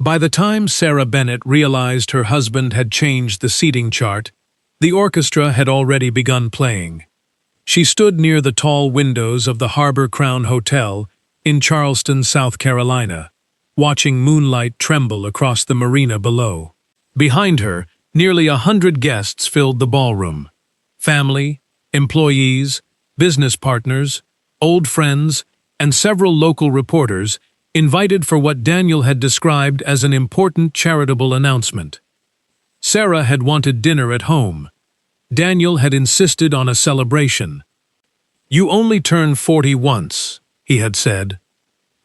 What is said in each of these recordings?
By the time Sarah Bennett realized her husband had changed the seating chart, the orchestra had already begun playing. She stood near the tall windows of the Harbor Crown Hotel in Charleston, South Carolina, watching moonlight tremble across the marina below. Behind her, nearly 100 guests filled the ballroom. Family, employees, business partners, old friends, and several local reporters invited for what Daniel had described as an important charitable announcement. Sarah had wanted dinner at home. Daniel had insisted on a celebration. "You only turn 40 once," he had said.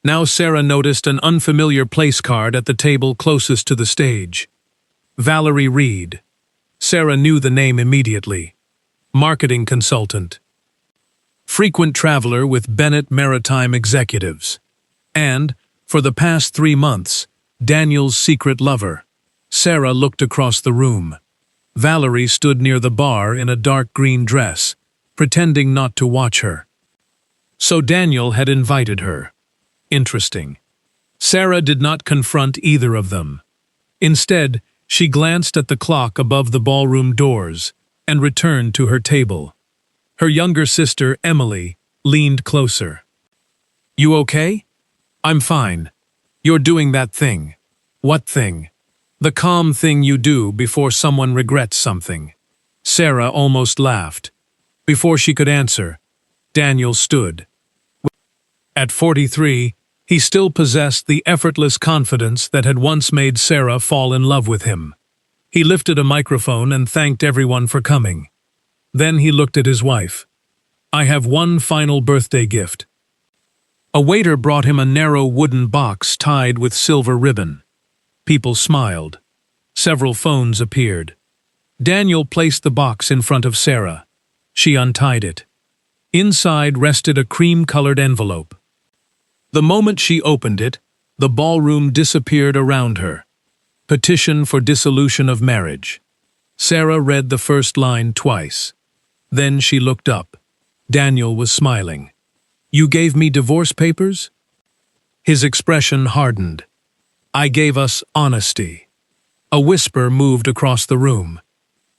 Now Sarah noticed an unfamiliar place card at the table closest to the stage. Valerie Reed. Sarah knew the name immediately. Marketing consultant. Frequent traveler with Bennett Maritime Executives. And, for the past 3 months, Daniel's secret lover. Sarah looked across the room. Valerie stood near the bar in a dark green dress, pretending not to watch her. So Daniel had invited her. Interesting. Sarah did not confront either of them. Instead, she glanced at the clock above the ballroom doors and returned to her table. Her younger sister, Emily, leaned closer. "You okay?" "I'm fine. You're doing that thing." "What thing?" "The calm thing you do before someone regrets something." Sarah almost laughed. Before she could answer, Daniel stood. At 43, he still possessed the effortless confidence that had once made Sarah fall in love with him. He lifted a microphone and thanked everyone for coming. Then he looked at his wife. "I have one final birthday gift." A waiter brought him a narrow wooden box tied with silver ribbon. People smiled. Several phones appeared. Daniel placed the box in front of Sarah. She untied it. Inside rested a cream-colored envelope. The moment she opened it, the ballroom disappeared around her. Petition for dissolution of marriage. Sarah read the first line twice. Then she looked up. Daniel was smiling. "You gave me divorce papers?" His expression hardened. "I gave us honesty." A whisper moved across the room.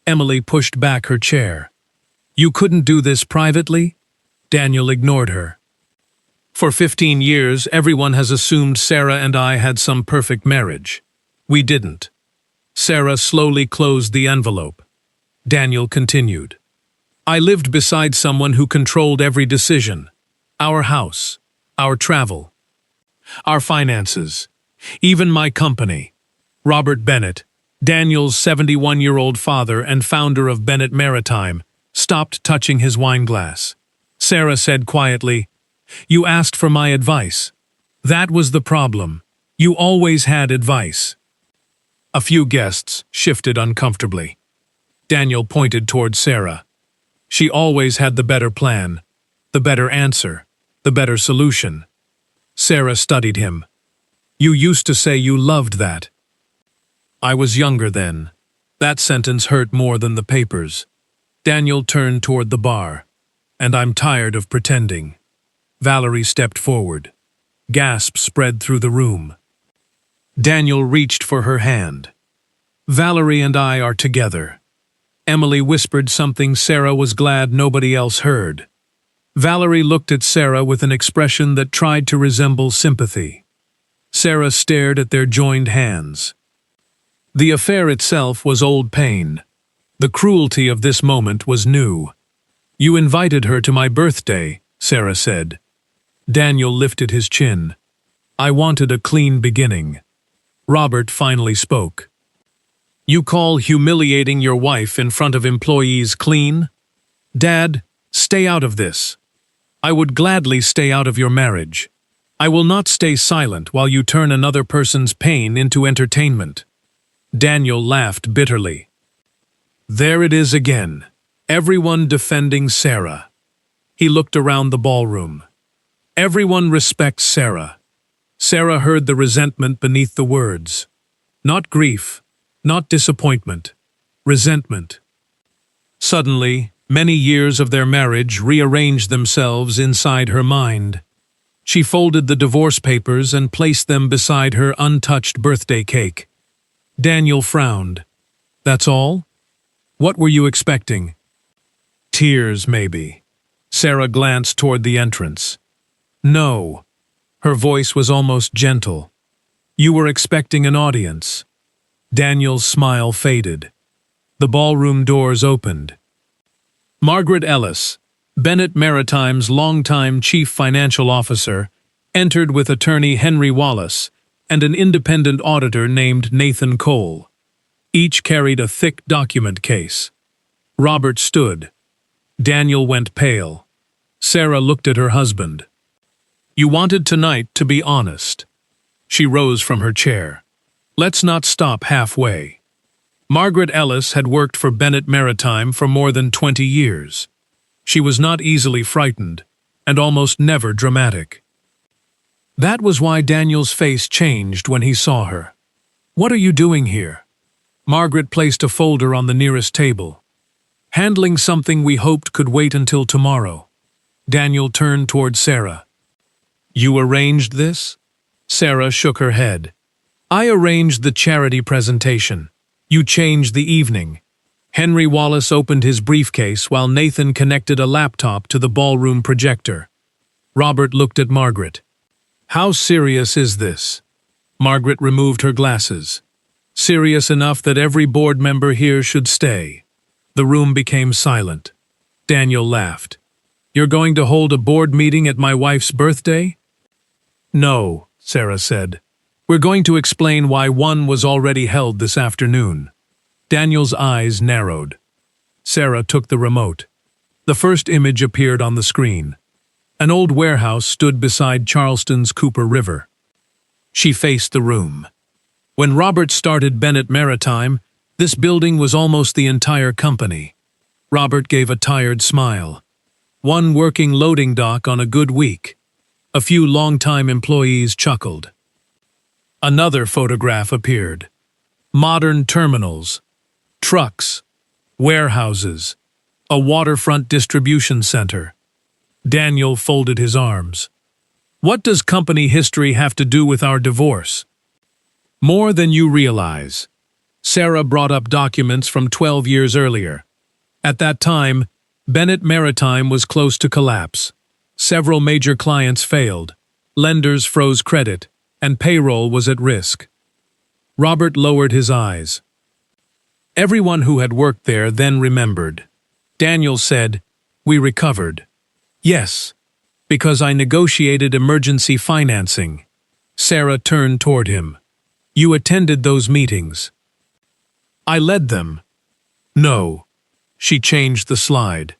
Emily pushed back her chair. "You couldn't do this privately?" Daniel ignored her. "For 15 years, everyone has assumed Sarah and I had some perfect marriage. We didn't." Sarah slowly closed the envelope. Daniel continued. "I lived beside someone who controlled every decision. Our house, our travel, our finances, even my company." Robert Bennett, Daniel's 71-year-old father and founder of Bennett Maritime, stopped touching his wineglass. Sarah said quietly, "You asked for my advice. That was the problem. You always had advice." A few guests shifted uncomfortably. Daniel pointed toward Sarah. She always had the better plan, the better answer, the better solution. Sarah studied him. "You used to say you loved that." "I was younger then." That sentence hurt more than the papers. Daniel turned toward the bar. "And I'm tired of pretending." Valerie stepped forward. Gasps spread through the room. Daniel reached for her hand. "Valerie and I are together." Emily whispered something Sarah was glad nobody else heard. Valerie looked at Sarah with an expression that tried to resemble sympathy. Sarah stared at their joined hands. The affair itself was old pain. The cruelty of this moment was new. "You invited her to my birthday," Sarah said. Daniel lifted his chin. "I wanted a clean beginning." Robert finally spoke. "You call humiliating your wife in front of employees clean? Dad, stay out of this. I would gladly stay out of your marriage. I will not stay silent while you turn another person's pain into entertainment." Daniel laughed bitterly. There it is again, everyone defending Sarah. He looked around the ballroom. Everyone respects Sarah. Sarah heard the resentment beneath the words. Not grief, not disappointment, resentment. Suddenly, many years of their marriage rearranged themselves inside her mind. She folded the divorce papers and placed them beside her untouched birthday cake. Daniel frowned. That's all? What were you expecting? Tears, maybe. Sarah glanced toward the entrance. No. Her voice was almost gentle. You were expecting an audience. Daniel's smile faded. The ballroom doors opened. Margaret Ellis, Bennett Maritime's longtime chief financial officer, entered with attorney Henry Wallace and an independent auditor named Nathan Cole. Each carried a thick document case. Robert stood. Daniel went pale. Sarah looked at her husband. You wanted tonight to be honest. She rose from her chair. Let's not stop halfway. Margaret Ellis had worked for Bennett Maritime for more than 20 years. She was not easily frightened, and almost never dramatic. That was why Daniel's face changed when he saw her. What are you doing here? Margaret placed a folder on the nearest table. Handling something we hoped could wait until tomorrow. Daniel turned toward Sarah. You arranged this? Sarah shook her head. I arranged the charity presentation. You changed the evening. Henry Wallace opened his briefcase while Nathan connected a laptop to the ballroom projector. Robert looked at Margaret. How serious is this? Margaret removed her glasses. Serious enough that every board member here should stay. The room became silent. Daniel laughed. You're going to hold a board meeting at my wife's birthday? No, Sarah said. We're going to explain why one was already held this afternoon. Daniel's eyes narrowed. Sarah took the remote. The first image appeared on the screen. An old warehouse stood beside Charleston's Cooper River. She faced the room. When Robert started Bennett Maritime, this building was almost the entire company. Robert gave a tired smile. One working loading dock on a good week. A few longtime employees chuckled. Another photograph appeared. Modern terminals, trucks, warehouses, a waterfront distribution center. Daniel folded his arms. What does company history have to do with our divorce? More than you realize. Sarah brought up documents from 12 years earlier. At that time, Bennett Maritime was close to collapse. Several major clients failed. Lenders froze credit, and payroll was at risk. Robert lowered his eyes. Everyone who had worked there then remembered. Daniel said, "We recovered." Yes, because I negotiated emergency financing. Sarah turned toward him. You attended those meetings. I led them. No. She changed the slide.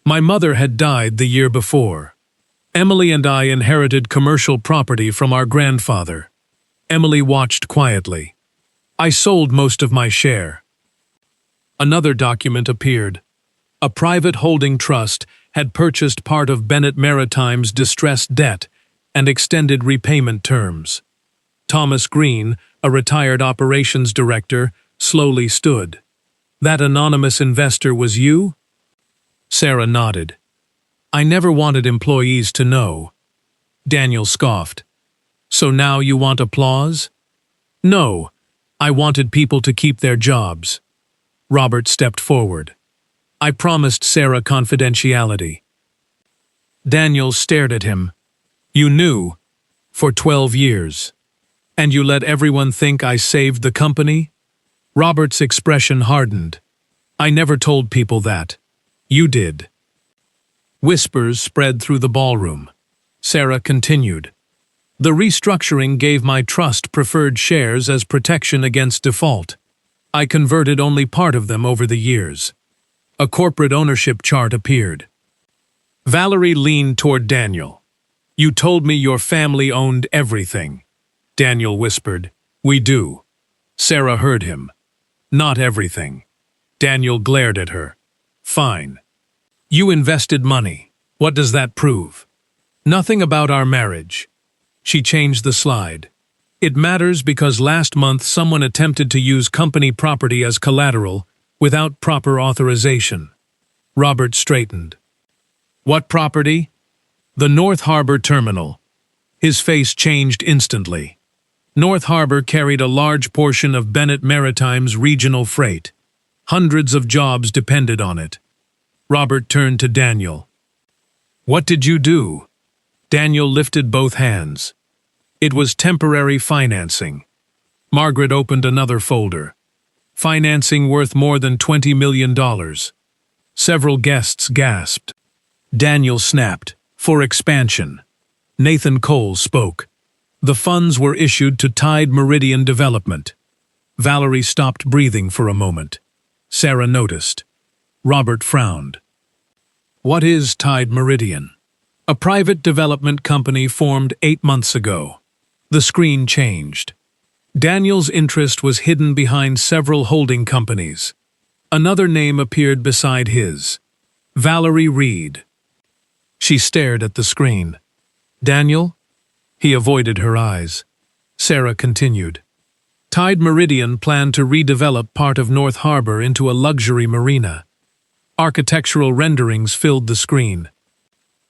My mother had died the year before. Emily and I inherited commercial property from our grandfather. Emily watched quietly. I sold most of my share. Another document appeared. A private holding trust had purchased part of Bennett Maritime's distressed debt and extended repayment terms. Thomas Green, a retired operations director, slowly stood. That anonymous investor was you? Sarah nodded. I never wanted employees to know. Daniel scoffed. So now you want applause? No, I wanted people to keep their jobs. Robert stepped forward. I promised Sarah confidentiality. Daniel stared at him. You knew, for 12 years. And you let everyone think I saved the company? Robert's expression hardened. I never told people that. You did. Whispers spread through the ballroom. Sarah continued. The restructuring gave my trust preferred shares as protection against default. I converted only part of them over the years. A corporate ownership chart appeared. Valerie leaned toward Daniel. You told me your family owned everything. Daniel whispered. We do. Sarah heard him. Not everything. Daniel glared at her. Fine. You invested money. What does that prove? Nothing about our marriage. She changed the slide. It matters because last month someone attempted to use company property as collateral without proper authorization. Robert straightened. What property? The North Harbor Terminal. His face changed instantly. North Harbor carried a large portion of Bennett Maritime's regional freight. Hundreds of jobs depended on it. Robert turned to Daniel. "What did you do?" Daniel lifted both hands. It was temporary financing. Margaret opened another folder. Financing worth more than $20 million. Several guests gasped. Daniel snapped, "For expansion." Nathan Cole spoke. The funds were issued to Tide Meridian Development. Valerie stopped breathing for a moment. Sarah noticed. Robert frowned. "What is Tide Meridian?" "A private development company formed 8 months ago." The screen changed. Daniel's interest was hidden behind several holding companies. Another name appeared beside his. Valerie Reed. She stared at the screen. "Daniel?" He avoided her eyes. Sarah continued. Tide Meridian planned to redevelop part of North Harbor into a luxury marina. Architectural renderings filled the screen.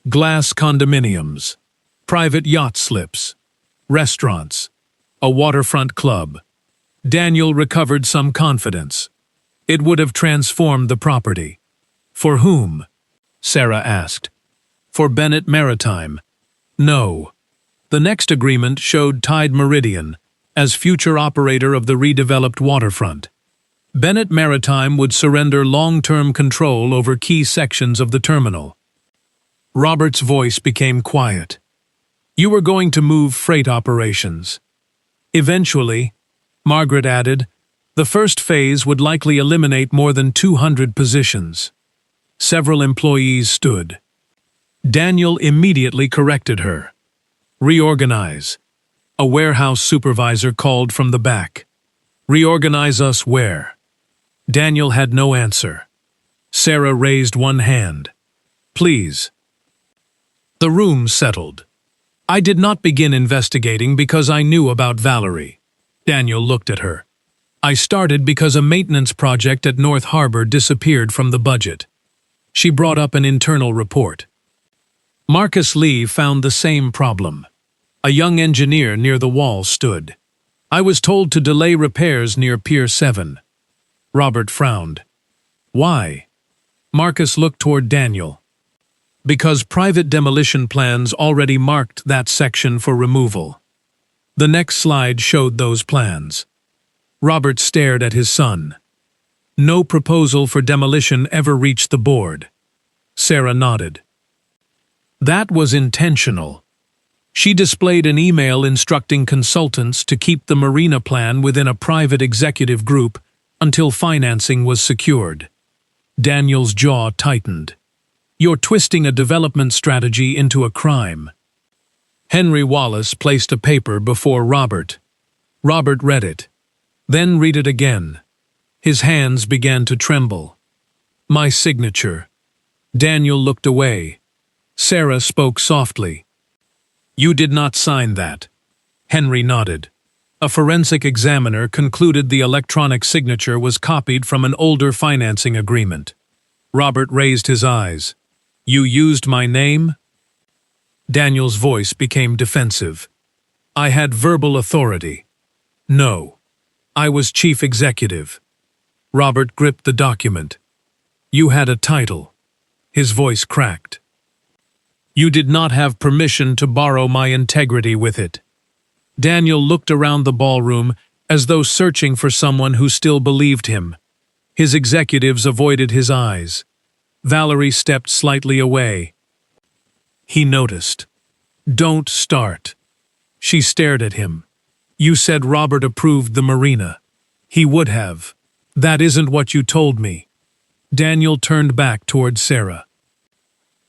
Glass condominiums, private yacht slips, restaurants, a waterfront club. Daniel recovered some confidence. It would have transformed the property. "For whom?" Sarah asked. "For Bennett Maritime." "No." The next agreement showed Tide Meridian as future operator of the redeveloped waterfront. Bennett Maritime would surrender long-term control over key sections of the terminal. Robert's voice became quiet. "You were going to move freight operations." "Eventually," Margaret added, "the first phase would likely eliminate more than 200 positions." Several employees stood. Daniel immediately corrected her. "Reorganize." A warehouse supervisor called from the back. "Reorganize us where?" Daniel had no answer. Sarah raised one hand. "Please." The room settled. "I did not begin investigating because I knew about Valerie." Daniel looked at her. "I started because a maintenance project at North Harbor disappeared from the budget." She brought up an internal report. Marcus Lee found the same problem. A young engineer near the wall stood. "I was told to delay repairs near Pier 7. Robert frowned. "Why?" Marcus looked toward Daniel. "Because private demolition plans already marked that section for removal." The next slide showed those plans. Robert stared at his son. "No proposal for demolition ever reached the board." Sarah nodded. "That was intentional." She displayed an email instructing consultants to keep the marina plan within a private executive group until financing was secured. Daniel's jaw tightened. "You're twisting a development strategy into a crime." Henry Wallace placed a paper before Robert. Robert read it. Then read it again. His hands began to tremble. "My signature." Daniel looked away. Sarah spoke softly. "You did not sign that." Henry nodded. A forensic examiner concluded the electronic signature was copied from an older financing agreement. Robert raised his eyes. "You used my name?" Daniel's voice became defensive. "I had verbal authority." "No. I was chief executive." Robert gripped the document. "You had a title." His voice cracked. "You did not have permission to borrow my integrity with it." Daniel looked around the ballroom as though searching for someone who still believed him. His executives avoided his eyes. Valerie stepped slightly away. He noticed. "Don't start." She stared at him. "You said Robert approved the marina." "He would have." "That isn't what you told me." Daniel turned back toward Sarah.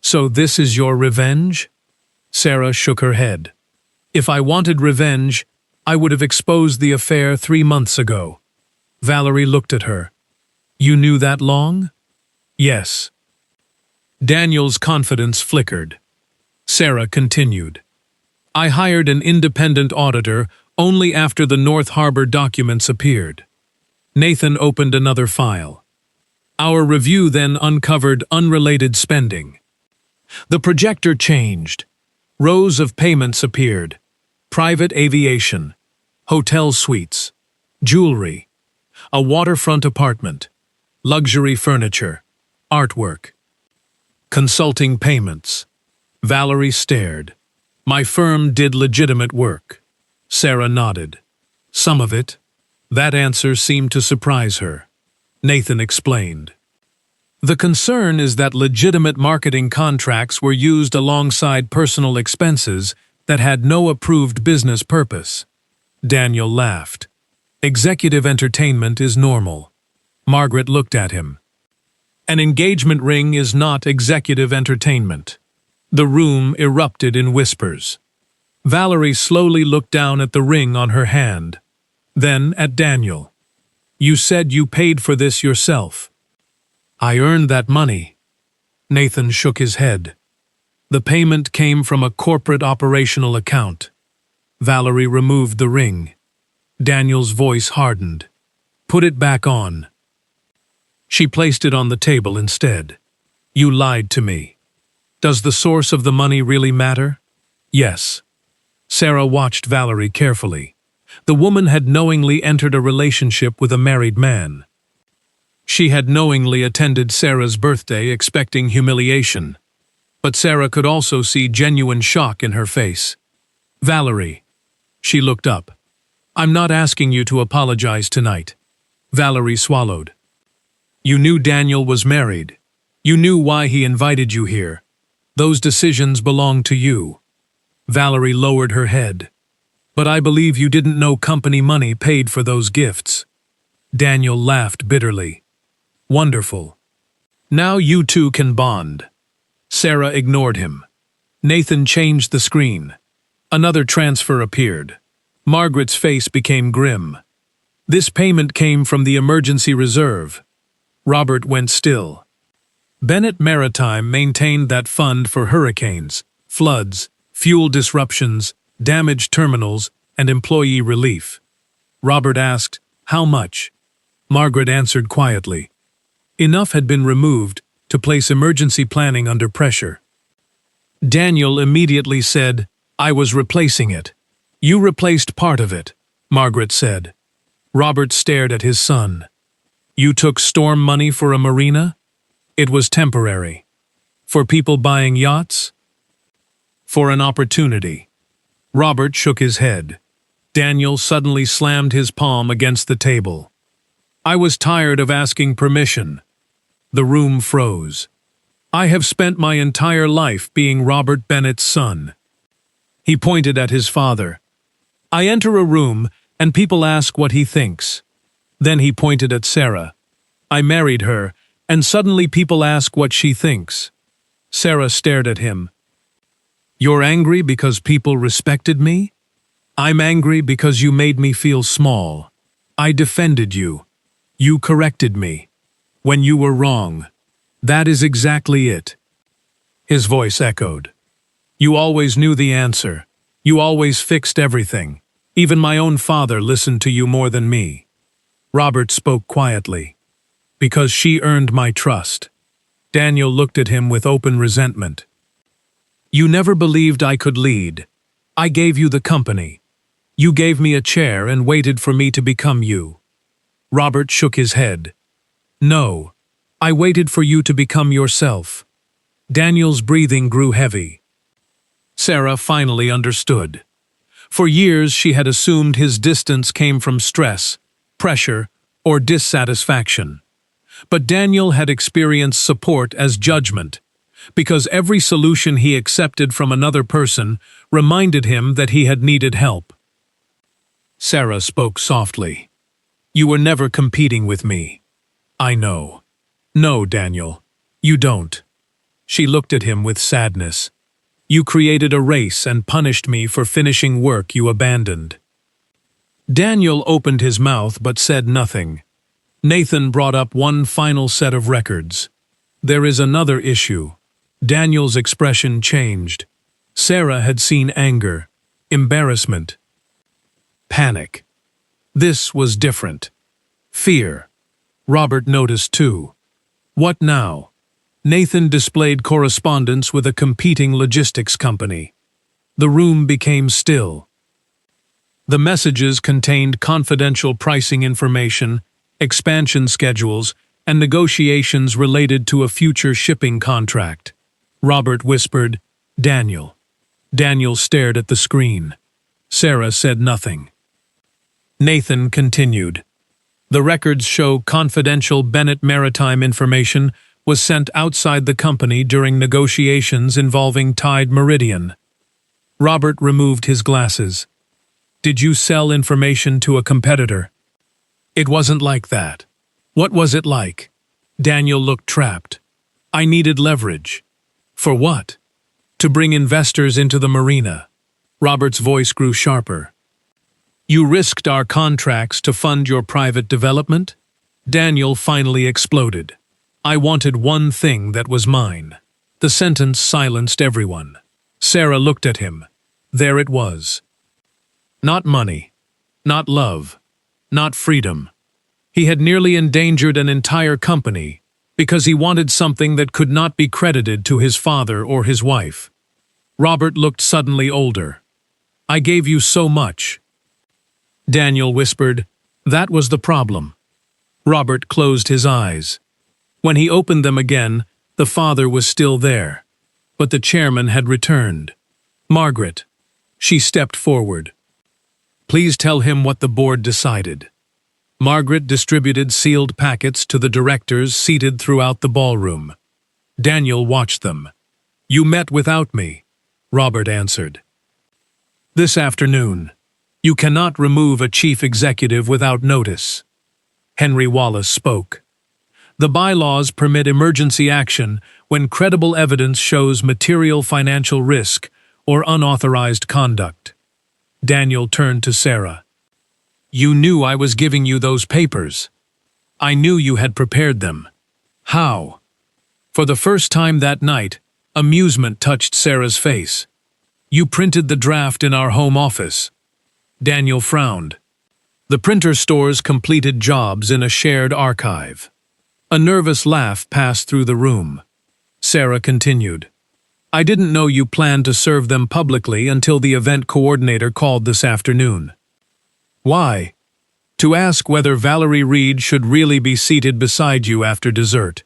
"So this is your revenge?" Sarah shook her head. "If I wanted revenge, I would have exposed the affair 3 months ago." Valerie looked at her. "You knew that long?" "Yes." Daniel's confidence flickered. Sarah continued. "I hired an independent auditor only after the North Harbor documents appeared." Nathan opened another file. "Our review then uncovered unrelated spending." The projector changed. Rows of payments appeared. Private aviation, hotel suites, jewelry, a waterfront apartment, luxury furniture, artwork. Consulting payments. Valerie stared. My firm did legitimate work. Sarah nodded. Some of it. That answer seemed to surprise her. Nathan explained. The concern is that legitimate marketing contracts were used alongside personal expenses that had no approved business purpose. Daniel laughed. Executive entertainment is normal. Margaret looked at him. An engagement ring is not executive entertainment. The room erupted in whispers. Valerie slowly looked down at the ring on her hand, then at Daniel. You said you paid for this yourself. I earned that money. Nathan shook his head. The payment came from a corporate operational account. Valerie removed the ring. Daniel's voice hardened. Put it back on. She placed it on the table instead. You lied to me. Does the source of the money really matter? Yes. Sarah watched Valerie carefully. The woman had knowingly entered a relationship with a married man. She had knowingly attended Sarah's birthday expecting humiliation. But Sarah could also see genuine shock in her face. Valerie. She looked up. I'm not asking you to apologize tonight. Valerie swallowed. You knew Daniel was married. You knew why he invited you here. Those decisions belong to you. Valerie lowered her head. But I believe you didn't know company money paid for those gifts. Daniel laughed bitterly. Wonderful. Now you two can bond. Sarah ignored him. Nathan changed the screen. Another transfer appeared. Margaret's face became grim. This payment came from the emergency reserve. Robert went still. Bennett Maritime maintained that fund for hurricanes, floods, fuel disruptions, damaged terminals, and employee relief. Robert asked, how much? Margaret answered quietly. Enough had been removed to place emergency planning under pressure. Daniel immediately said, I was replacing it. You replaced part of it, Margaret said. Robert stared at his son. You took storm money for a marina? It was temporary. For people buying yachts? For an opportunity. Robert shook his head. Daniel suddenly slammed his palm against the table. I was tired of asking permission. The room froze. I have spent my entire life being Robert Bennett's son. He pointed at his father. I enter a room and people ask what he thinks. Then he pointed at Sarah. I married her, and suddenly people ask what she thinks. Sarah stared at him. You're angry because people respected me? I'm angry because you made me feel small. I defended you. You corrected me. When you were wrong. That is exactly it. His voice echoed. You always knew the answer. You always fixed everything. Even my own father listened to you more than me. Robert spoke quietly. Because she earned my trust. Daniel looked at him with open resentment. You never believed I could lead. I gave you the company. You gave me a chair and waited for me to become you. Robert shook his head. No, I waited for you to become yourself. Daniel's breathing grew heavy. Sarah finally understood. For years she had assumed his distance came from stress, pressure, or dissatisfaction. But Daniel had experienced support as judgment, because every solution he accepted from another person reminded him that he had needed help. Sarah spoke softly. You were never competing with me. I know. No, Daniel, you don't. She looked at him with sadness. You created a race and punished me for finishing work you abandoned. Daniel opened his mouth but said nothing. Nathan brought up one final set of records. There is another issue. Daniel's expression changed. Sarah had seen anger, embarrassment, panic. This was different. Fear. Robert noticed too. What now? Nathan displayed correspondence with a competing logistics company. The room became still. The messages contained confidential pricing information, expansion schedules, and negotiations related to a future shipping contract. Robert whispered, "Daniel." Daniel stared at the screen. Sarah said nothing. Nathan continued. The records show confidential Bennett maritime information was sent outside the company during negotiations involving Tide Meridian. Robert removed his glasses. Did you sell information to a competitor? It wasn't like that. What was it like? Daniel looked trapped. I needed leverage. For what? To bring investors into the marina. Robert's voice grew sharper. You risked our contracts to fund your private development? Daniel finally exploded. I wanted one thing that was mine. The sentence silenced everyone. Sarah looked at him. There it was. Not money. Not love. Not freedom. He had nearly endangered an entire company because he wanted something that could not be credited to his father or his wife. Robert looked suddenly older. I gave you so much. Daniel whispered, that was the problem. Robert closed his eyes. When he opened them again, the father was still there. But the chairman had returned. Margaret. She stepped forward. Please tell him what the board decided. Margaret distributed sealed packets to the directors seated throughout the ballroom. Daniel watched them. You met without me, Robert answered. This afternoon. You cannot remove a chief executive without notice. Henry Wallace spoke. The bylaws permit emergency action when credible evidence shows material financial risk or unauthorized conduct. Daniel turned to Sarah. You knew I was giving you those papers. I knew you had prepared them. How? For the first time that night, amusement touched Sarah's face. You printed the draft in our home office. Daniel frowned. The printer stores completed jobs in a shared archive. A nervous laugh passed through the room. Sarah continued. I didn't know you planned to serve them publicly until the event coordinator called this afternoon. Why? To ask whether Valerie Reed should really be seated beside you after dessert.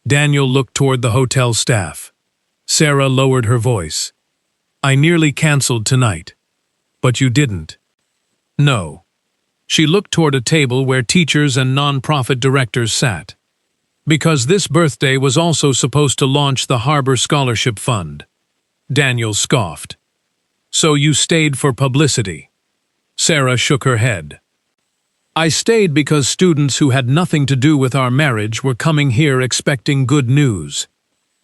Daniel looked toward the hotel staff. Sarah lowered her voice. I nearly canceled tonight. But you didn't. No. She looked toward a table where teachers and non-profit directors sat. Because this birthday was also supposed to launch the Harbor Scholarship Fund. Daniel scoffed. So you stayed for publicity. Sarah shook her head. I stayed because students who had nothing to do with our marriage were coming here expecting good news.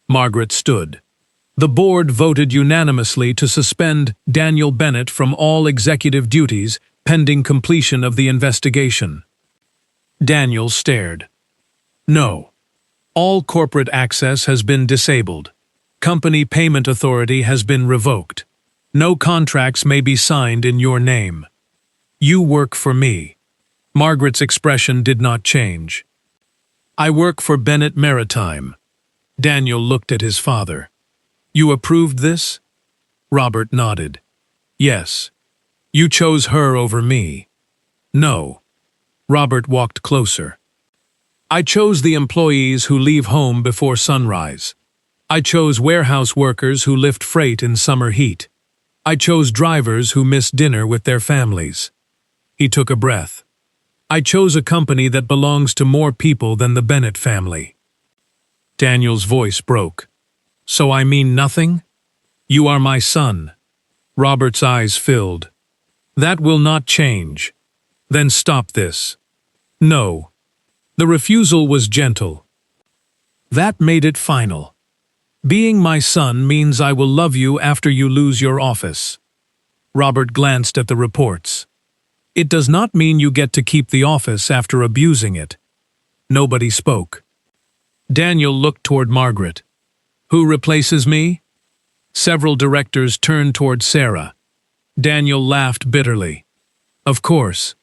Margaret stood. The board voted unanimously to suspend Daniel Bennett from all executive duties pending completion of the investigation. Daniel stared. No. All corporate access has been disabled. Company payment authority has been revoked. No contracts may be signed in your name. You work for me. Margaret's expression did not change. I work for Bennett Maritime. Daniel looked at his father. You approved this? Robert nodded. Yes. You chose her over me. No. Robert walked closer. I chose the employees who leave home before sunrise. I chose warehouse workers who lift freight in summer heat. I chose drivers who miss dinner with their families. He took a breath. I chose a company that belongs to more people than the Bennett family. Daniel's voice broke. So I mean nothing? You are my son. Robert's eyes filled. That will not change. Then stop this. No. The refusal was gentle. That made it final. Being my son means I will love you after you lose your office. Robert glanced at the reports. It does not mean you get to keep the office after abusing it. Nobody spoke. Daniel looked toward Margaret. Who replaces me? Several directors turned toward Sarah. Daniel laughed bitterly. Of course.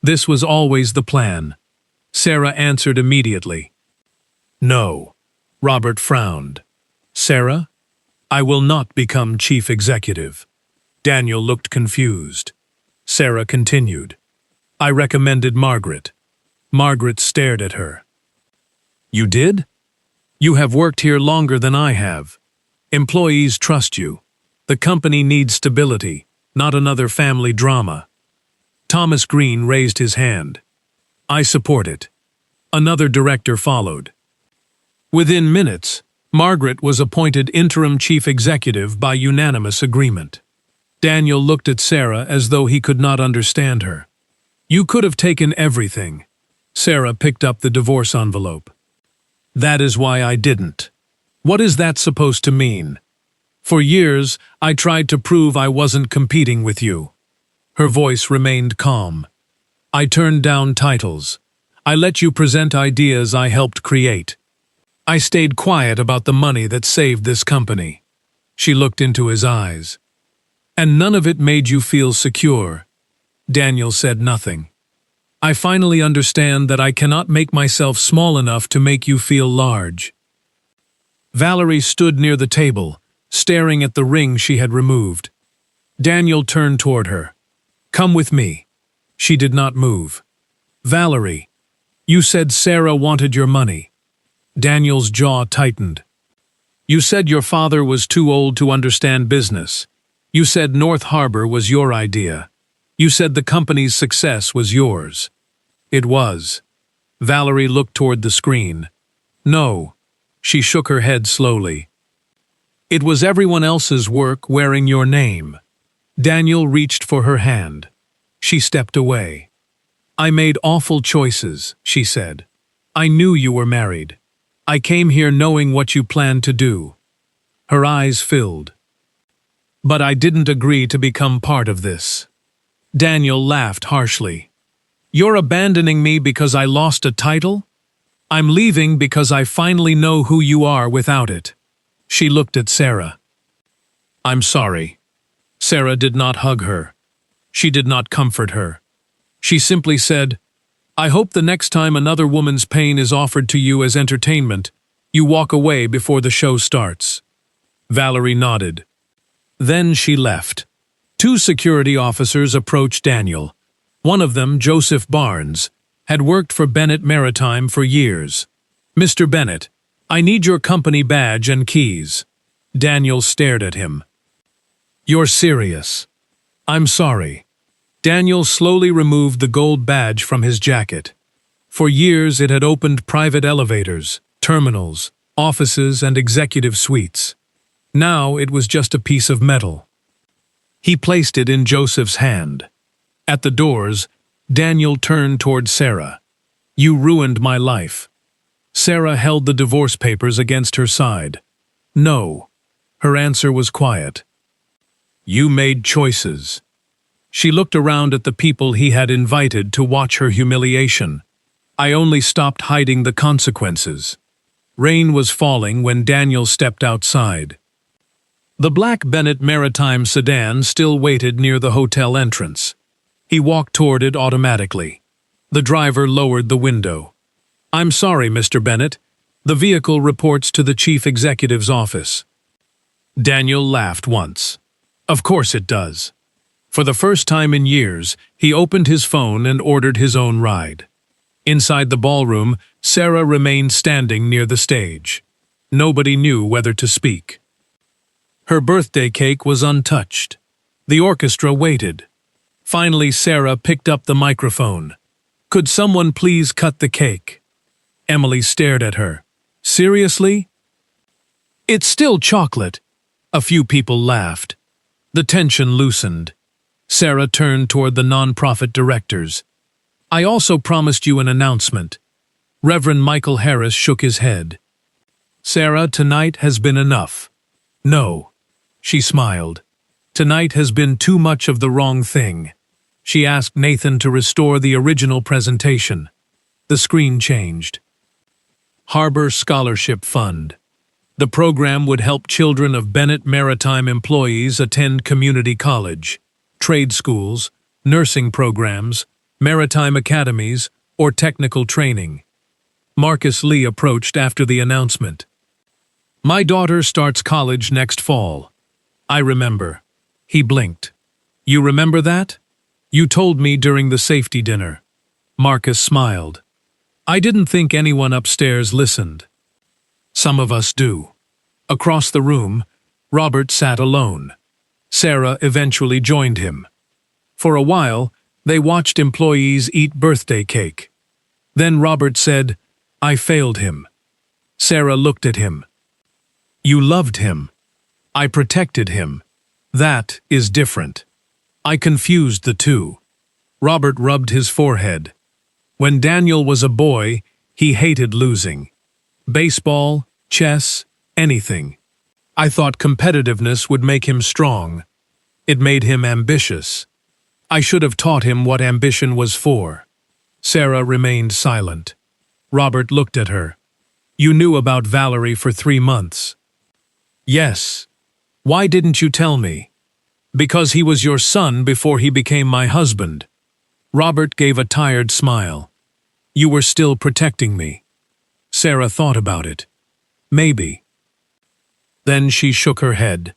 This was always the plan. Sarah answered immediately. No. Robert frowned. Sarah, I will not become chief executive. Daniel looked confused. Sarah continued. I recommended Margaret. Margaret stared at her. You did? You have worked here longer than I have. Employees trust you. The company needs stability, not another family drama. Thomas Green raised his hand. I support it. Another director followed. Within minutes, Margaret was appointed interim chief executive by unanimous agreement. Daniel looked at Sarah as though he could not understand her. You could have taken everything. Sarah picked up the divorce envelope. That is why I didn't. What is that supposed to mean? For years, I tried to prove I wasn't competing with you. Her voice remained calm. I turned down titles. I let you present ideas I helped create. I stayed quiet about the money that saved this company. She looked into his eyes. And none of it made you feel secure. Daniel said nothing. I finally understand that I cannot make myself small enough to make you feel large. Valerie stood near the table, staring at the ring she had removed. Daniel turned toward her. Come with me. She did not move. Valerie, you said Sarah wanted your money. Daniel's jaw tightened. You said your father was too old to understand business. You said North Harbor was your idea. You said the company's success was yours. It was. Valerie looked toward the screen. No. She shook her head slowly. It was everyone else's work wearing your name. Daniel reached for her hand. She stepped away. I made awful choices, she said. I knew you were married. I came here knowing what you planned to do. Her eyes filled. But I didn't agree to become part of this. Daniel laughed harshly. You're abandoning me because I lost a title? I'm leaving because I finally know who you are without it. She looked at Sarah. I'm sorry. Sarah did not hug her. She did not comfort her. She simply said, I hope the next time another woman's pain is offered to you as entertainment, you walk away before the show starts. Valerie nodded. Then she left. 2 security officers approached Daniel. One of them, Joseph Barnes, had worked for Bennett Maritime for years. Mr. Bennett, I need your company badge and keys. Daniel stared at him. You're serious. I'm sorry. Daniel slowly removed the gold badge from his jacket. For years it had opened private elevators, terminals, offices, and executive suites. Now it was just a piece of metal. He placed it in Joseph's hand. At the doors, Daniel turned toward Sarah. You ruined my life. Sarah held the divorce papers against her side. No. Her answer was quiet. You made choices. She looked around at the people he had invited to watch her humiliation. I only stopped hiding the consequences. Rain was falling when Daniel stepped outside. The black Bennett Maritime sedan still waited near the hotel entrance. He walked toward it automatically. The driver lowered the window. I'm sorry, Mr. Bennett. The vehicle reports to the chief executive's office. Daniel laughed once. Of course it does. For the first time in years, he opened his phone and ordered his own ride. Inside the ballroom, Sarah remained standing near the stage. Nobody knew whether to speak. Her birthday cake was untouched. The orchestra waited. Finally, Sarah picked up the microphone. Could someone please cut the cake? Emily stared at her. Seriously? It's still chocolate. A few people laughed. The tension loosened. Sarah turned toward the nonprofit directors. I also promised you an announcement. Reverend Michael Harris shook his head. Sarah, tonight has been enough. No. She smiled. Tonight has been too much of the wrong thing. She asked Nathan to restore the original presentation. The screen changed. Harbor Scholarship Fund. The program would help children of Bennett Maritime employees attend community college, trade schools, nursing programs, maritime academies, or technical training. Marcus Lee approached after the announcement. My daughter starts college next fall. I remember. He blinked. You remember that? You told me during the safety dinner. Marcus smiled. I didn't think anyone upstairs listened. Some of us do. Across the room, Robert sat alone. Sarah eventually joined him. For a while, they watched employees eat birthday cake. Then Robert said, I failed him. Sarah looked at him. You loved him. I protected him. That is different. I confused the two. Robert rubbed his forehead. When Daniel was a boy, he hated losing. Baseball, chess, anything. I thought competitiveness would make him strong. It made him ambitious. I should have taught him what ambition was for. Sarah remained silent. Robert looked at her. You knew about Valerie for 3 months. Yes. Why didn't you tell me? Because he was your son before he became my husband. Robert gave a tired smile. You were still protecting me. Sarah thought about it. Maybe. Then she shook her head.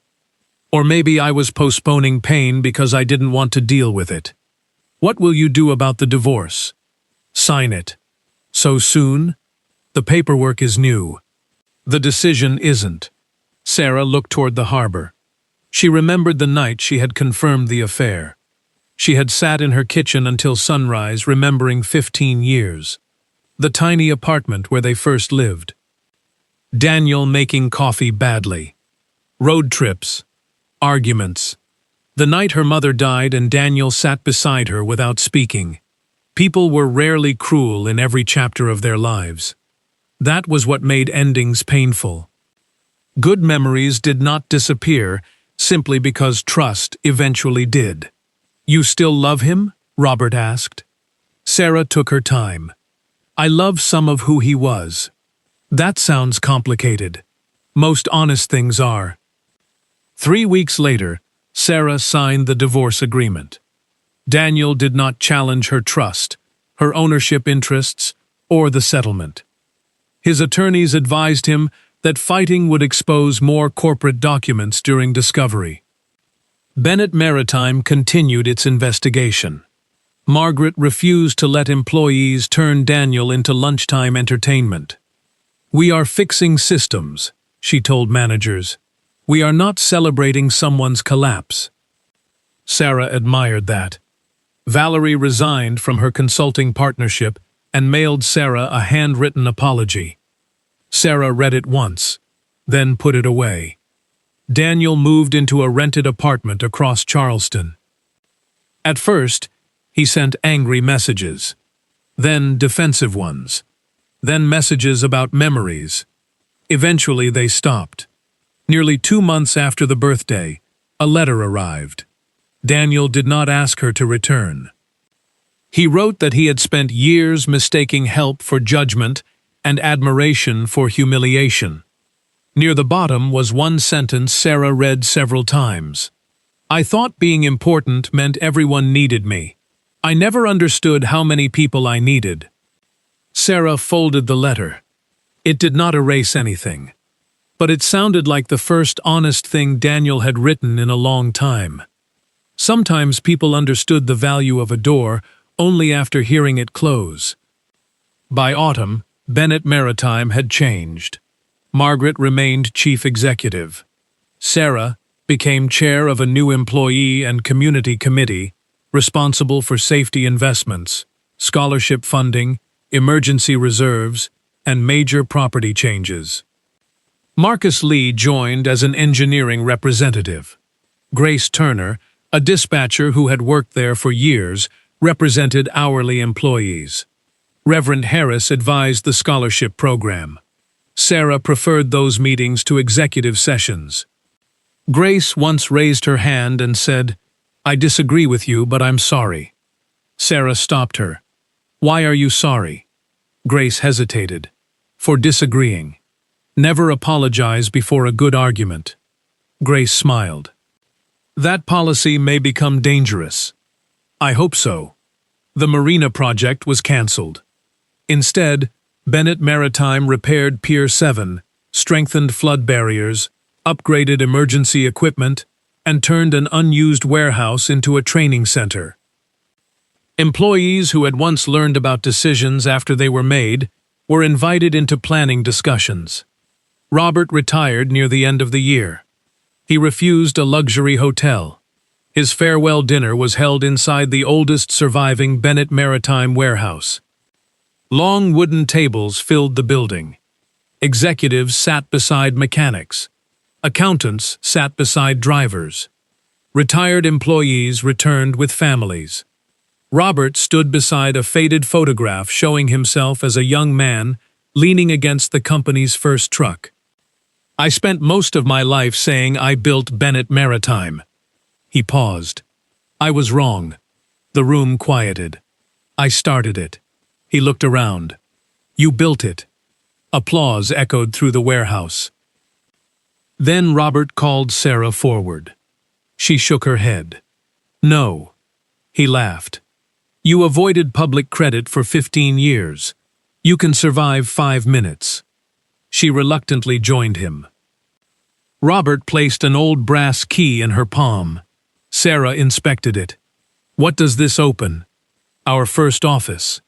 Or maybe I was postponing pain because I didn't want to deal with it. What will you do about the divorce? Sign it. So soon? The paperwork is new. The decision isn't. Sarah looked toward the harbor. She remembered the night she had confirmed the affair. She had sat in her kitchen until sunrise, remembering 15 years. The tiny apartment where they first lived. Daniel making coffee badly. Road trips. Arguments. The night her mother died and Daniel sat beside her without speaking. People were rarely cruel in every chapter of their lives. That was what made endings painful. Good memories did not disappear simply because trust eventually did. You still love him? Robert asked. Sarah took her time. I love some of who he was. That sounds complicated. Most honest things are. 3 weeks later, Sarah signed the divorce agreement. Daniel did not challenge her trust, her ownership interests, or the settlement. His attorneys advised him that fighting would expose more corporate documents during discovery. Bennett Maritime continued its investigation. Margaret refused to let employees turn Daniel into lunchtime entertainment. We are fixing systems, she told managers. We are not celebrating someone's collapse. Sarah admired that. Valerie resigned from her consulting partnership and mailed Sarah a handwritten apology. Sarah read it once, then put it away. Daniel moved into a rented apartment across Charleston. At first, he sent angry messages, then defensive ones, then messages about memories. Eventually, they stopped. Nearly 2 months after the birthday, a letter arrived. Daniel did not ask her to return. He wrote that he had spent years mistaking help for judgment and admiration for humiliation. Near the bottom was one sentence Sarah read several times. I thought being important meant everyone needed me. I never understood how many people I needed. Sarah folded the letter. It did not erase anything. But it sounded like the first honest thing Daniel had written in a long time. Sometimes people understood the value of a door only after hearing it close. By autumn, Bennett Maritime had changed. Margaret remained chief executive. Sarah became chair of a new employee and community committee responsible for safety investments, scholarship funding, emergency reserves, and major property changes. Marcus Lee joined as an engineering representative. Grace Turner, a dispatcher who had worked there for years, represented hourly employees. Reverend Harris advised the scholarship program. Sarah preferred those meetings to executive sessions. Grace once raised her hand and said, I disagree with you, but I'm sorry. Sarah stopped her. Why are you sorry? Grace hesitated. For disagreeing. Never apologize before a good argument. Grace smiled. That policy may become dangerous. I hope so. The marina project was cancelled. Instead, Bennett Maritime repaired Pier 7, strengthened flood barriers, upgraded emergency equipment, and turned an unused warehouse into a training center. Employees who had once learned about decisions after they were made were invited into planning discussions. Robert retired near the end of the year. He refused a luxury hotel. His farewell dinner was held inside the oldest surviving Bennett Maritime warehouse. Long wooden tables filled the building. Executives sat beside mechanics. Accountants sat beside drivers. Retired employees returned with families. Robert stood beside a faded photograph showing himself as a young man leaning against the company's first truck. "I spent most of my life saying I built Bennett Maritime." He paused. "I was wrong." The room quieted. "I started it." He looked around. "You built it." Applause echoed through the warehouse. Then Robert called Sarah forward. She shook her head. "No." He laughed. "You avoided public credit for 15 years. You can survive 5 minutes." She reluctantly joined him. Robert placed an old brass key in her palm. Sarah inspected it. "What does this open?" "Our first office."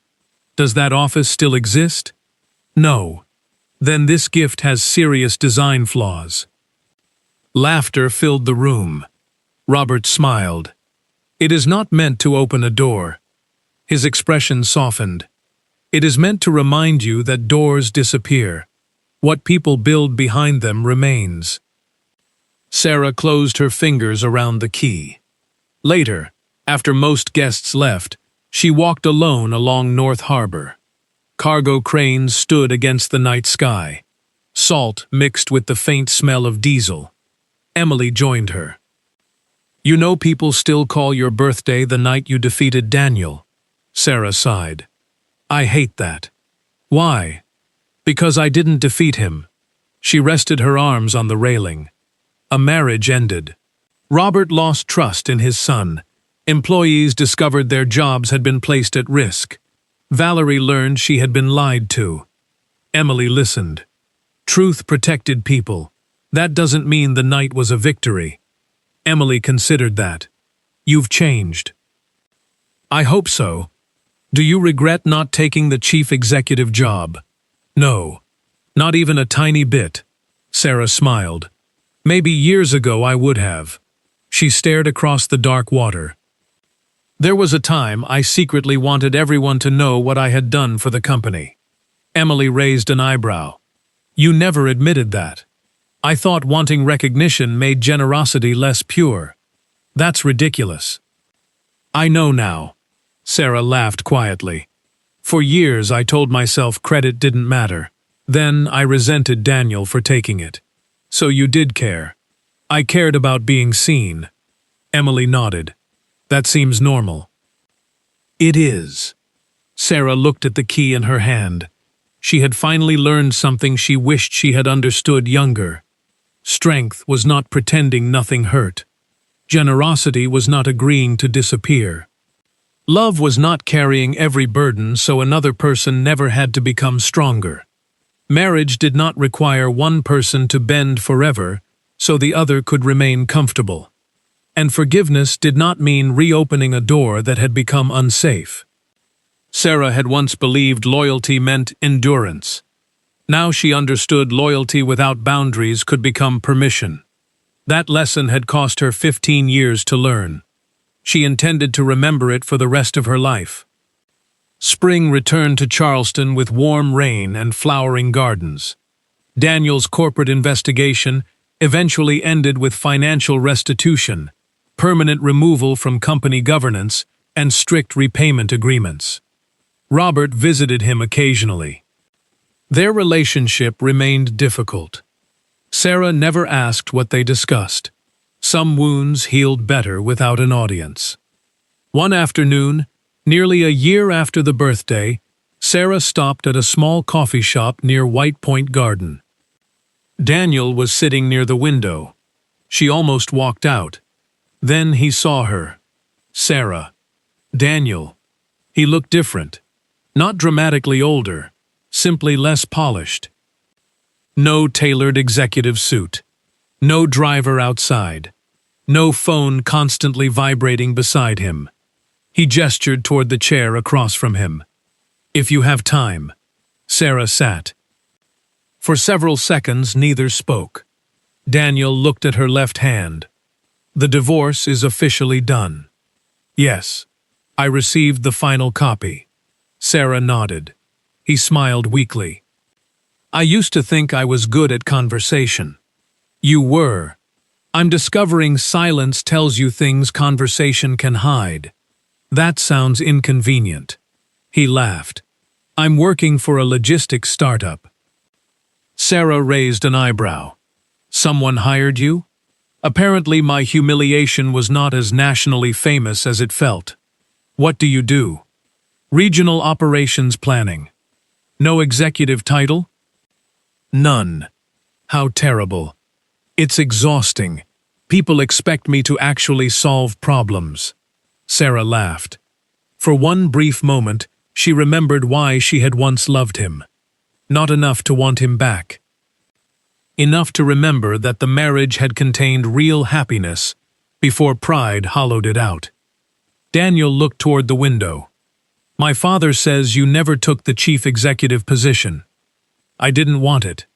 "Does that office still exist?" "No." "Then this gift has serious design flaws." Laughter filled the room. Robert smiled. "It is not meant to open a door." His expression softened. "It is meant to remind you that doors disappear. What people build behind them remains." Sarah closed her fingers around the key. Later, after most guests left, she walked alone along North Harbor. Cargo cranes stood against the night sky. Salt mixed with the faint smell of diesel. Emily joined her. "You know people still call your birthday the night you defeated Daniel." Sarah sighed. "I hate that." "Why?" "Because I didn't defeat him." She rested her arms on the railing. A marriage ended. Robert lost trust in his son. Employees discovered their jobs had been placed at risk. Valerie learned she had been lied to. Emily listened. Truth protected people. That doesn't mean the night was a victory. Emily considered that. "You've changed." "I hope so." "Do you regret not taking the chief executive job?" "No. Not even a tiny bit." Sarah smiled. "Maybe years ago I would have." She stared across the dark water. "There was a time I secretly wanted everyone to know what I had done for the company." Emily raised an eyebrow. "You never admitted that." "I thought wanting recognition made generosity less pure." "That's ridiculous." "I know now." Sarah laughed quietly. "For years I told myself credit didn't matter. Then I resented Daniel for taking it." "So you did care." "I cared about being seen." Emily nodded. "That seems normal." "It is." Sarah looked at the key in her hand. She had finally learned something she wished she had understood younger. Strength was not pretending nothing hurt. Generosity was not agreeing to disappear. Love was not carrying every burden so another person never had to become stronger. Marriage did not require one person to bend forever so the other could remain comfortable. And forgiveness did not mean reopening a door that had become unsafe. Sarah had once believed loyalty meant endurance. Now she understood loyalty without boundaries could become permission. That lesson had cost her 15 years to learn. She intended to remember it for the rest of her life. Spring returned to Charleston with warm rain and flowering gardens. Daniel's corporate investigation eventually ended with financial restitution, permanent removal from company governance, and strict repayment agreements. Robert visited him occasionally. Their relationship remained difficult. Sarah never asked what they discussed. Some wounds healed better without an audience. One afternoon, nearly a year after the birthday, Sarah stopped at a small coffee shop near White Point Garden. Daniel was sitting near the window. She almost walked out. Then he saw her. Sarah. Daniel. He looked different. Not dramatically older, simply less polished. No tailored executive suit. No driver outside. No phone constantly vibrating beside him. He gestured toward the chair across from him. "If you have time." Sarah sat. For several seconds, neither spoke. Daniel looked at her left hand. "The divorce is officially done." "Yes. I received the final copy." Sarah nodded. He smiled weakly. "I used to think I was good at conversation." "You were. I'm discovering silence tells you things conversation can hide." "That sounds inconvenient." He laughed. "I'm working for a logistics startup." Sarah raised an eyebrow. "Someone hired you?" "Apparently my humiliation was not as nationally famous as it felt." "What do you do?" "Regional operations planning." "No executive title?" "None." "How terrible." "It's exhausting. People expect me to actually solve problems." Sarah laughed. For one brief moment, she remembered why she had once loved him. Not enough to want him back. Enough to remember that the marriage had contained real happiness before pride hollowed it out. Daniel looked toward the window. "My father says you never took the chief executive position." "I didn't want it."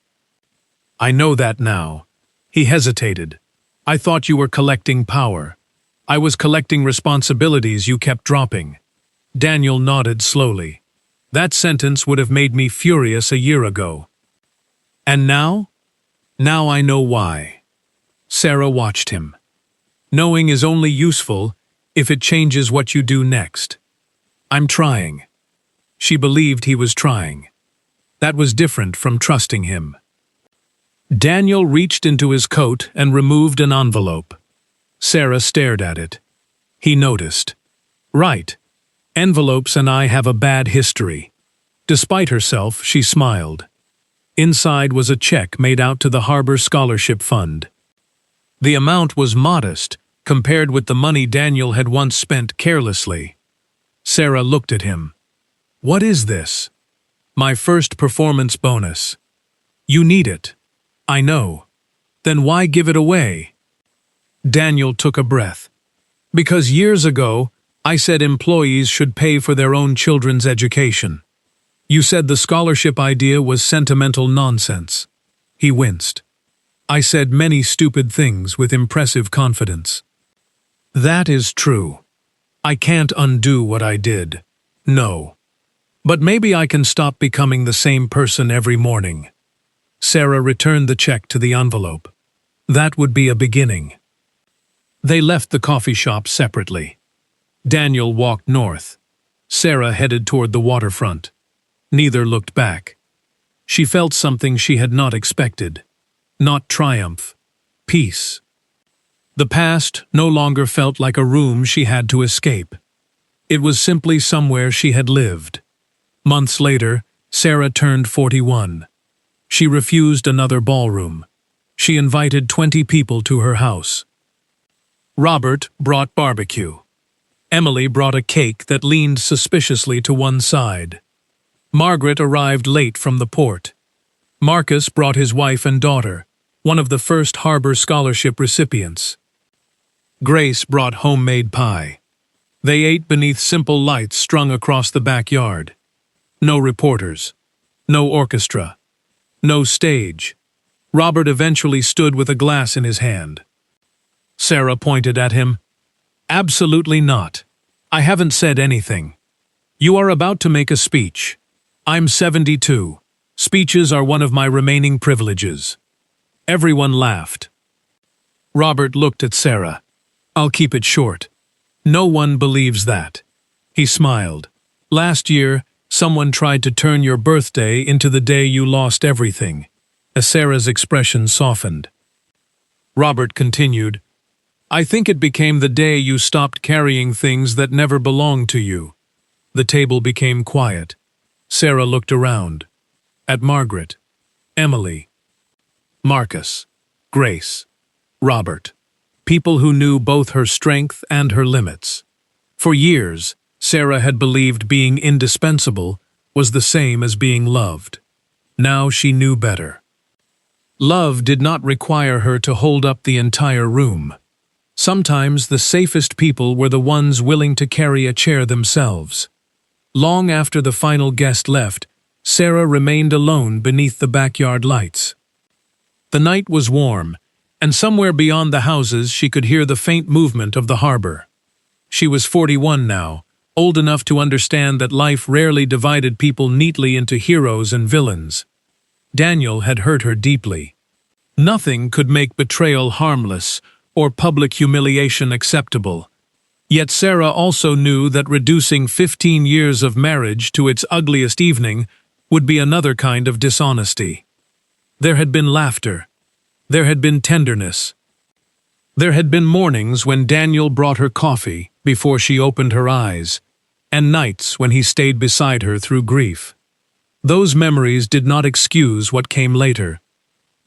"I know that now." He hesitated. "I thought you were collecting power. I was collecting responsibilities you kept dropping." Daniel nodded slowly. "That sentence would have made me furious a year ago." "And now?" "Now I know why." Sarah watched him. "Knowing is only useful if it changes what you do next." "I'm trying." She believed he was trying. That was different from trusting him. Daniel reached into his coat and removed an envelope. Sarah stared at it. He noticed. "Right. Envelopes and I have a bad history." Despite herself, she smiled. Inside was a check made out to the Harbor Scholarship Fund. The amount was modest compared with the money Daniel had once spent carelessly. Sarah looked at him. "What is this?" "My first performance bonus." "You need it." "I know." "Then why give it away?" Daniel took a breath. "Because years ago, I said employees should pay for their own children's education. You said the scholarship idea was sentimental nonsense." He winced. "I said many stupid things with impressive confidence." "That is true. I can't undo what I did. No. But maybe I can stop becoming the same person every morning." Sarah returned the check to the envelope. That would be a beginning. They left the coffee shop separately. Daniel walked north. Sarah headed toward the waterfront. Neither looked back. She felt something she had not expected. Not triumph. Peace. The past no longer felt like a room she had to escape. It was simply somewhere she had lived. Months later, Sarah turned 41. She refused another ballroom. She invited 20 people to her house. Robert brought barbecue. Emily brought a cake that leaned suspiciously to one side. Margaret arrived late from the port. Marcus brought his wife and daughter, one of the first Harbor Scholarship recipients. Grace brought homemade pie. They ate beneath simple lights strung across the backyard. No reporters. No orchestra. No stage. Robert eventually stood with a glass in his hand. Sarah pointed at him. "Absolutely not. I haven't said anything. You are about to make a speech. I'm 72. Speeches are one of my remaining privileges." Everyone laughed. Robert looked at Sarah. "I'll keep it short." "No one believes that." He smiled. "Last year, someone tried to turn your birthday into the day you lost everything." As Sarah's expression softened. Robert continued, "I think it became the day you stopped carrying things that never belonged to you." The table became quiet. Sarah looked around. At Margaret, Emily, Marcus, Grace, Robert. People who knew both her strength and her limits. For years, Sarah had believed being indispensable was the same as being loved. Now she knew better. Love did not require her to hold up the entire room. Sometimes the safest people were the ones willing to carry a chair themselves. Long after the final guest left, Sarah remained alone beneath the backyard lights. The night was warm, and somewhere beyond the houses she could hear the faint movement of the harbor. She was 41 now, old enough to understand that life rarely divided people neatly into heroes and villains. Daniel had hurt her deeply. Nothing could make betrayal harmless or public humiliation acceptable. Yet Sarah also knew that reducing 15 years of marriage to its ugliest evening would be another kind of dishonesty. There had been laughter. There had been tenderness. There had been mornings when Daniel brought her coffee before she opened her eyes, and nights when he stayed beside her through grief. Those memories did not excuse what came later,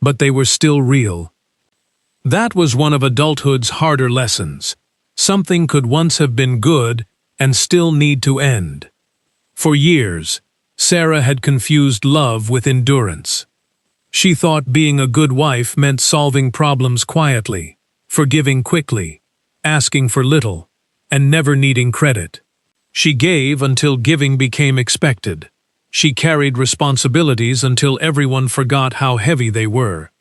but they were still real. That was one of adulthood's harder lessons. Something could once have been good and still need to end. For years, Sarah had confused love with endurance. She thought being a good wife meant solving problems quietly, forgiving quickly, asking for little, and never needing credit. She gave until giving became expected. She carried responsibilities until everyone forgot how heavy they were.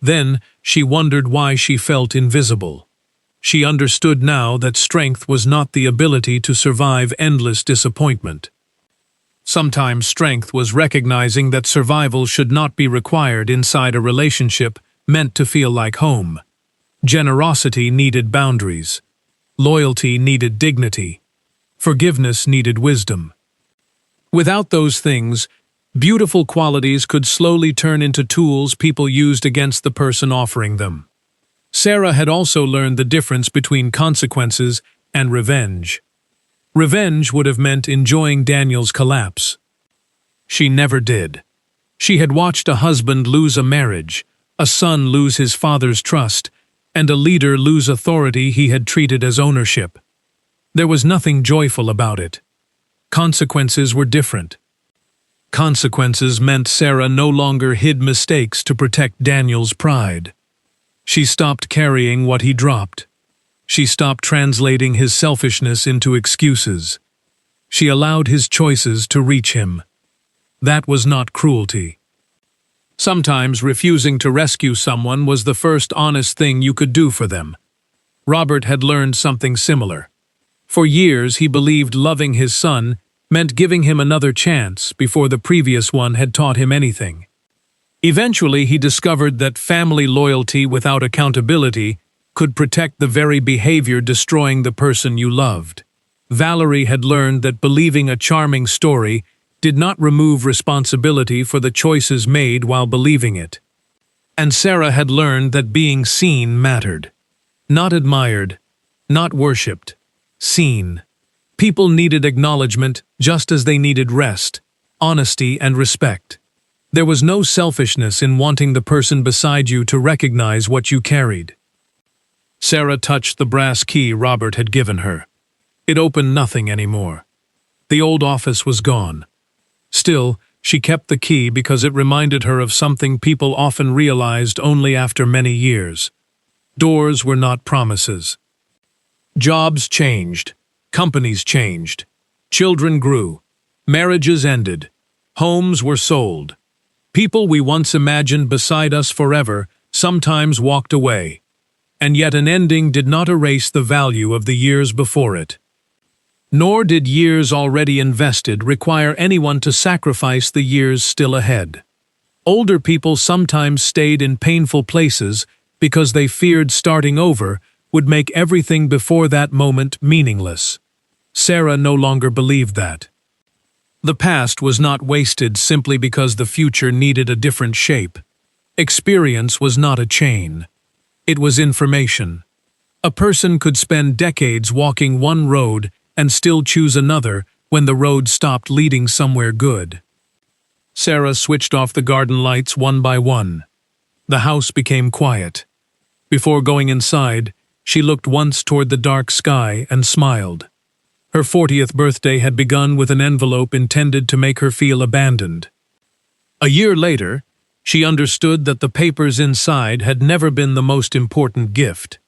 Then she wondered why she felt invisible. She understood now that strength was not the ability to survive endless disappointment. Sometimes strength was recognizing that survival should not be required inside a relationship meant to feel like home. Generosity needed boundaries. Loyalty needed dignity. Forgiveness needed wisdom. Without those things, beautiful qualities could slowly turn into tools people used against the person offering them. Sarah had also learned the difference between consequences and revenge. Revenge would have meant enjoying Daniel's collapse. She never did. She had watched a husband lose a marriage, a son lose his father's trust, and a leader lose authority he had treated as ownership. There was nothing joyful about it. Consequences were different. Consequences meant Sarah no longer hid mistakes to protect Daniel's pride. She stopped carrying what he dropped. She stopped translating his selfishness into excuses. She allowed his choices to reach him. That was not cruelty. Sometimes refusing to rescue someone was the first honest thing you could do for them. Robert had learned something similar. For years he believed loving his son meant giving him another chance before the previous one had taught him anything. Eventually he discovered that family loyalty without accountability could protect the very behavior destroying the person you loved. Valerie had learned that believing a charming story did not remove responsibility for the choices made while believing it. And Sarah had learned that being seen mattered. Not admired, not worshipped, seen. People needed acknowledgement just as they needed rest, honesty, and respect. There was no selfishness in wanting the person beside you to recognize what you carried. Sarah touched the brass key Robert had given her. It opened nothing anymore. The old office was gone. Still, she kept the key because it reminded her of something people often realized only after many years. Doors were not promises. Jobs changed. Companies changed. Children grew. Marriages ended. Homes were sold. People we once imagined beside us forever sometimes walked away. And yet an ending did not erase the value of the years before it. Nor did years already invested require anyone to sacrifice the years still ahead. Older people sometimes stayed in painful places because they feared starting over would make everything before that moment meaningless. Sarah no longer believed that. The past was not wasted simply because the future needed a different shape. Experience was not a chain. It was information. A person could spend decades walking one road and still choose another when the road stopped leading somewhere good. Sarah switched off the garden lights one by one. The house became quiet. Before going inside, she looked once toward the dark sky and smiled. Her 40th birthday had begun with an envelope intended to make her feel abandoned. A year later, she understood that the papers inside had never been the most important gift.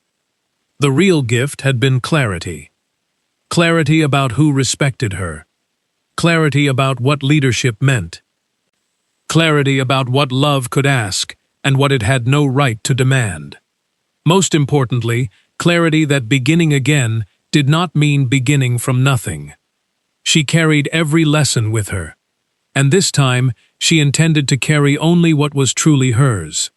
The real gift had been clarity. Clarity about who respected her. Clarity about what leadership meant. Clarity about what love could ask and what it had no right to demand. Most importantly, clarity that beginning again did not mean beginning from nothing. She carried every lesson with her, and this time she intended to carry only what was truly hers.